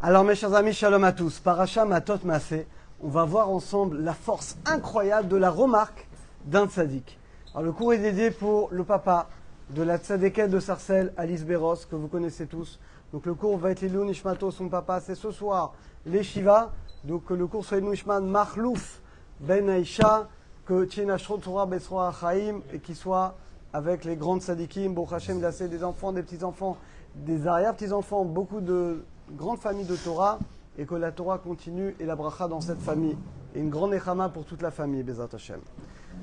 Alors mes chers amis, shalom à tous. Parasha Matot Maaseh, on va voir ensemble la force incroyable de la remarque d'un tzaddik. Alors le cours est dédié pour le papa de la tzadékette de Sarcelles, Alice Béros, que vous connaissez tous. Donc le cours va être Ilou Nishmato, son papa, c'est ce soir, les Shiva. Donc le cours soit Ilou Nishman Mahlouf Ben Aïcha, que Tchina Shrotora Besroa Chaim, et qui soit avec les grandes tzadikim, Baruch Hashem, des enfants, des petits-enfants, des arrière-petits-enfants, beaucoup de grande famille de Torah, et que la Torah continue et la bracha dans cette famille. Et une grande nechama pour toute la famille, Bezat Hashem.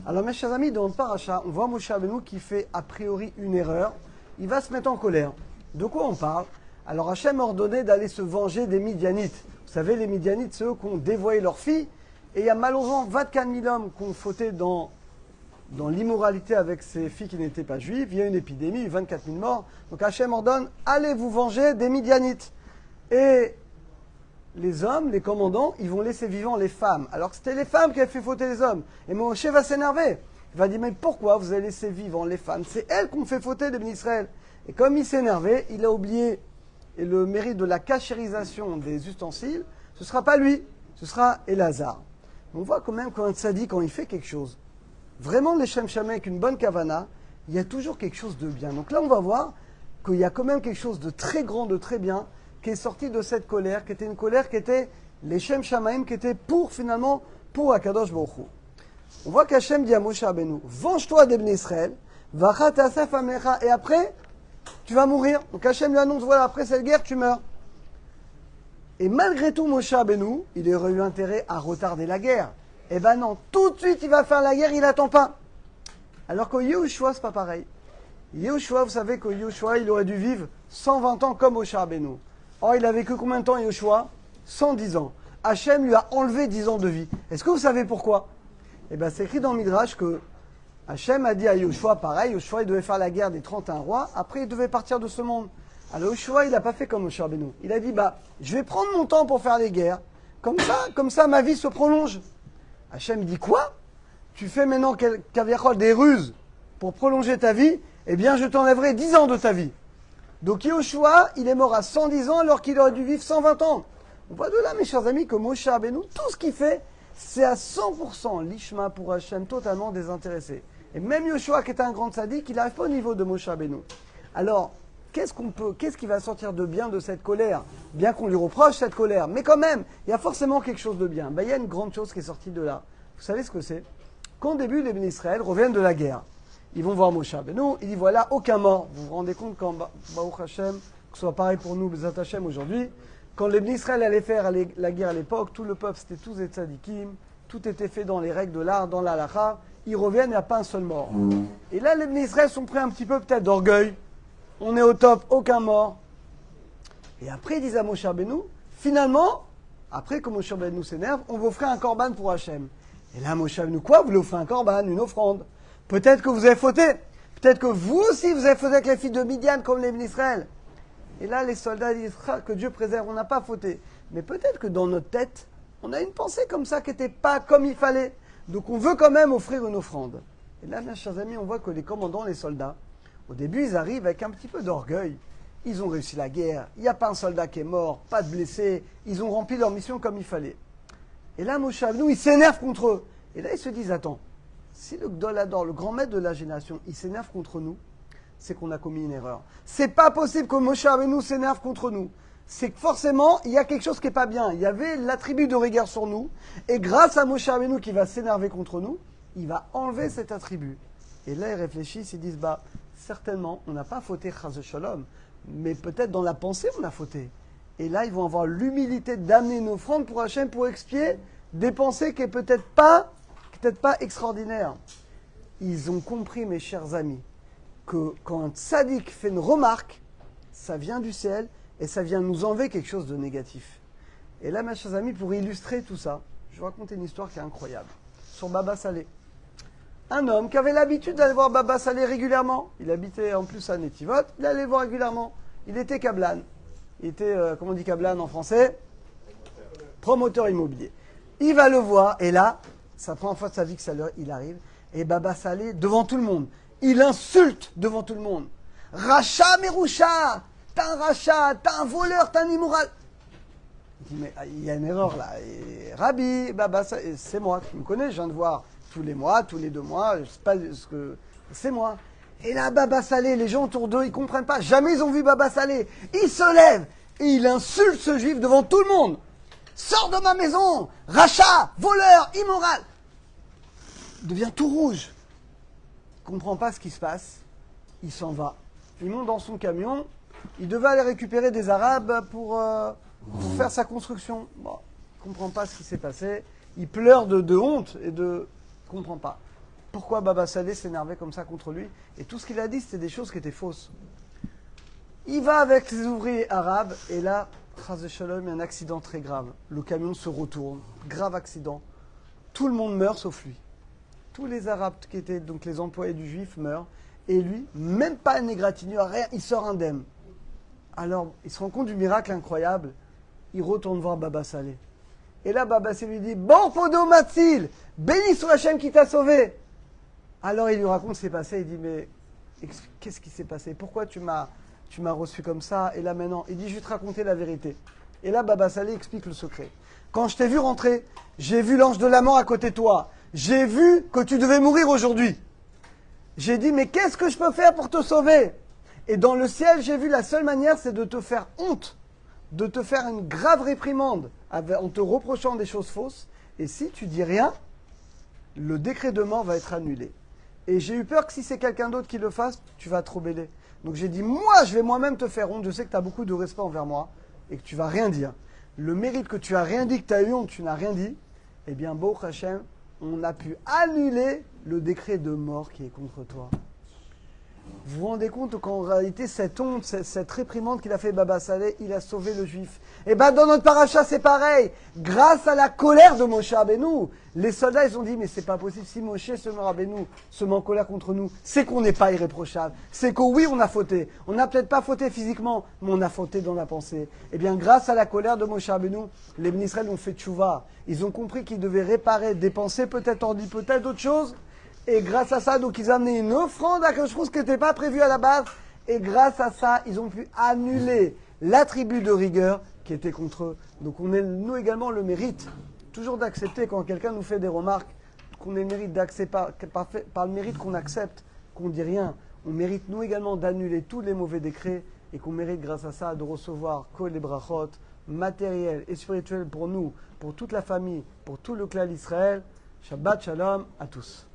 Alors mes chers amis, dans le paracha, on voit Moshe Rabbeinu qui fait a priori une erreur. Il va se mettre en colère. De quoi on parle? Alors Hachem a ordonné d'aller se venger des Midianites. Vous savez, les Midianites, c'est eux qui ont dévoyé leurs filles. Et il y a malheureusement 24 000 hommes qui ont fauté dans l'immoralité avec ces filles qui n'étaient pas juives. Il y a une épidémie, 24 000 morts. Donc Hachem ordonne, allez vous venger des Midianites. Et les hommes, les commandants, ils vont laisser vivants les femmes. Alors que c'était les femmes qui avaient fait fauter les hommes. Et Moshe va s'énerver. Il va dire, mais pourquoi vous avez laissé vivants les femmes? C'est elles qui ont fait fauter les bénis Israël. Et comme il s'est énervé, il a oublié le mérite de la cachérisation des ustensiles. Ce ne sera pas lui, ce sera Elazar. On voit quand même quand ça dit, quand il fait quelque chose, vraiment les Shem Shamay avec une bonne kavana, il y a toujours quelque chose de bien. Donc là, on va voir qu'il y a quand même quelque chose de très grand, de très bien, qui est sorti de cette colère, qui était une colère qui était les Shem Shamaim, qui était finalement, pour Akadosh Baruch Hu. On voit qu'Hachem dit à Moshe Rabbeinu, venge-toi des Bnei Israël, vachat asaf amlecha, et après, tu vas mourir. Donc Hachem lui annonce, voilà, après cette guerre, tu meurs. Et malgré tout, Moshe Rabbeinu, il aurait eu intérêt à retarder la guerre. Eh ben non, tout de suite, il va faire la guerre, il n'attend pas. Alors qu'au Yehoshua, c'est pas pareil. Yehoshua, vous savez qu'au Yehoshua, il aurait dû vivre 120 ans comme Moshe Rabbeinu. Or, il a vécu combien de temps, Yehoshua? 110 ans. Hachem lui a enlevé 10 ans de vie. Est-ce que vous savez pourquoi? Eh bien, c'est écrit dans le Midrash que Hachem a dit à Yehoshua, pareil, Yehoshua, il devait faire la guerre des 31 rois, après il devait partir de ce monde. Alors Yehoshua, il n'a pas fait comme Moshe Rabbeinu. Il a dit, je vais prendre mon temps pour faire les guerres. Comme ça, ma vie se prolonge. Hachem dit, quoi? Tu fais maintenant des ruses pour prolonger ta vie? Eh bien, je t'enlèverai 10 ans de ta vie. Donc Yehoshua, il est mort à 110 ans alors qu'il aurait dû vivre 120 ans. On voit de là, mes chers amis, que Moshe Rabbeinu, tout ce qu'il fait, c'est à 100% l'ishma pour Hachem, totalement désintéressé. Et même Yehoshua, qui était un grand sadique, il n'arrive pas au niveau de Moshe Rabbeinu. Alors, qu'est-ce qui va sortir de bien de cette colère? Bien qu'on lui reproche cette colère, mais quand même, il y a forcément quelque chose de bien. Il y a une grande chose qui est sortie de là. Vous savez ce que c'est? Qu'au début, les bénis Israël reviennent de la guerre. Ils vont voir Moshe Rabbeinu, il dit voilà, aucun mort. Vous vous rendez compte quand Baruch Hashem, que ce soit pareil pour nous, Bezat Hashem aujourd'hui, quand les bénis Israël allaient faire la guerre à l'époque, tout le peuple, c'était tous des tzadikim, tout était fait dans les règles de l'art, dans la halakha, ils reviennent, il n'y a pas un seul mort. Et là, les bénis Israël sont pris un petit peu peut-être d'orgueil, on est au top, aucun mort. Et après, ils disent à Moshe Rabbeinu, finalement, après que Moshe Rabbeinu s'énerve, on vous offrir un korban pour Hashem. Et là, Moshe Rabbeinu, quoi? Vous voulez offrir un korban, une offrande? Peut-être que vous avez fauté. Peut-être que vous aussi, vous avez fauté avec les filles de Midian, comme les bénis Israël. Et là, les soldats disent, que Dieu préserve, on n'a pas fauté. Mais peut-être que dans notre tête, on a une pensée comme ça qui n'était pas comme il fallait. Donc on veut quand même offrir une offrande. Et là, mes chers amis, on voit que les commandants, les soldats, au début, ils arrivent avec un petit peu d'orgueil. Ils ont réussi la guerre, il n'y a pas un soldat qui est mort, pas de blessés, ils ont rempli leur mission comme il fallait. Et là, Moshe Rabbeinu, il s'énerve contre eux. Et là, ils se disent, attends, si le Gdolador, le grand maître de la génération, il s'énerve contre nous, c'est qu'on a commis une erreur. C'est pas possible que Moshe Rabbeinu s'énerve contre nous. C'est que forcément, il y a quelque chose qui n'est pas bien. Il y avait l'attribut de rigueur sur nous, et grâce à Moshe Rabbeinu qui va s'énerver contre nous, il va enlever cet attribut. Et là, ils réfléchissent, ils disent, certainement, on n'a pas fauté Chaz Shalom, mais peut-être dans la pensée, on a fauté. Et là, ils vont avoir l'humilité d'amener une offrande pour Hachem pour expier des pensées qui n'est peut-être pas extraordinaire. Ils ont compris, mes chers amis, que quand un tzaddik fait une remarque, ça vient du ciel et ça vient nous enlever quelque chose de négatif. Et là, mes chers amis, pour illustrer tout ça, je vais vous raconter une histoire qui est incroyable. Sur Baba Salé. Un homme qui avait l'habitude d'aller voir Baba Salé régulièrement. Il habitait en plus à Netivot, il allait le voir régulièrement. Il était Kablan. Il était, comment on dit Kablan en français? Promoteur immobilier. Il va le voir et là, c'est la première fois de sa vie que il arrive. Et Baba Salé, devant tout le monde, il insulte devant tout le monde. Racha Merusha, t'es un rachat, t'es un voleur, t'es un immoral. Il dit, mais il y a une erreur là. Et, Rabbi, Baba, c'est moi, tu me connais, je viens de voir tous les mois, tous les 2 mois, je sais pas ce que... C'est moi. Et là, Baba Salé, les gens autour d'eux, ils comprennent pas. Jamais ils ont vu Baba Salé. Il se lève et il insulte ce juif devant tout le monde. Sors de ma maison, rachat, voleur, immoral. Il devient tout rouge. Il comprend pas ce qui se passe. Il s'en va. Il monte dans son camion. Il devait aller récupérer des Arabes pour faire sa construction. Bon, il comprend pas ce qui s'est passé. Il pleure de honte et de... Il comprend pas. Pourquoi Baba Salé s'énervait comme ça contre lui? Et tout ce qu'il a dit, c'était des choses qui étaient fausses. Il va avec les ouvriers arabes, et là, Chas Shalom, il y a un accident très grave. Le camion se retourne, grave accident. Tout le monde meurt sauf lui. Tous les Arabes qui étaient donc les employés du Juif meurent, et lui, même pas une égratignure, rien, il sort indemne. Alors, il se rend compte du miracle incroyable, il retourne voir Baba Salé. Et là, Baba Salé lui dit, bon Podo Matzil, béni soit Hachem qui t'a sauvé. Alors il lui raconte ce qui s'est passé, il dit, mais qu'est-ce qui s'est passé? Pourquoi tu m'as reçu comme ça? Et là maintenant, il dit, je vais te raconter la vérité. Et là, Baba Salé explique le secret. Quand je t'ai vu rentrer, j'ai vu l'ange de la mort à côté de toi. J'ai vu que tu devais mourir aujourd'hui. J'ai dit, mais qu'est-ce que je peux faire pour te sauver? Et dans le ciel, j'ai vu la seule manière, c'est de te faire honte, de te faire une grave réprimande en te reprochant des choses fausses. Et si tu dis rien, le décret de mort va être annulé. Et j'ai eu peur que si c'est quelqu'un d'autre qui le fasse, tu vas te rebeller. Donc j'ai dit, moi, je vais moi-même te faire honte. Je sais que tu as beaucoup de respect envers moi et que tu vas rien dire. Le mérite que tu as rien dit, que tu as eu honte, tu n'as rien dit, eh bien, Baruch Hashem, on a pu annuler le décret de mort qui est contre toi. Vous vous rendez compte qu'en réalité, cette honte, cette réprimande qu'il a fait Baba Salé, il a sauvé le juif. Et bien dans notre paracha, c'est pareil. Grâce à la colère de Moshe Rabbeinu, les soldats, ils ont dit, mais c'est pas possible, si Moshe Rabbeinu se met en colère contre nous, c'est qu'on n'est pas irréprochable. C'est que oui, on a fauté. On n'a peut-être pas fauté physiquement, mais on a fauté dans la pensée. Et bien grâce à la colère de Moshe Rabbeinu, les Bnei Israël ont fait tchouva. Ils ont compris qu'ils devaient réparer, dépenser peut-être ordi, peut-être d'autres choses. Et grâce à ça, donc ils ont amené une offrande à quelque chose qui n'était pas prévu à la base. Et grâce à ça, ils ont pu annuler l'attribut de rigueur qui était contre eux. Donc on a, nous également, le mérite, toujours d'accepter quand quelqu'un nous fait des remarques, qu'on ait le mérite d'accepter, par le mérite qu'on accepte, qu'on ne dit rien. On mérite, nous également, d'annuler tous les mauvais décrets et qu'on mérite, grâce à ça, de recevoir kol et brachot, matériel et spirituel pour nous, pour toute la famille, pour tout le clan d'Israël. Shabbat Shalom à tous.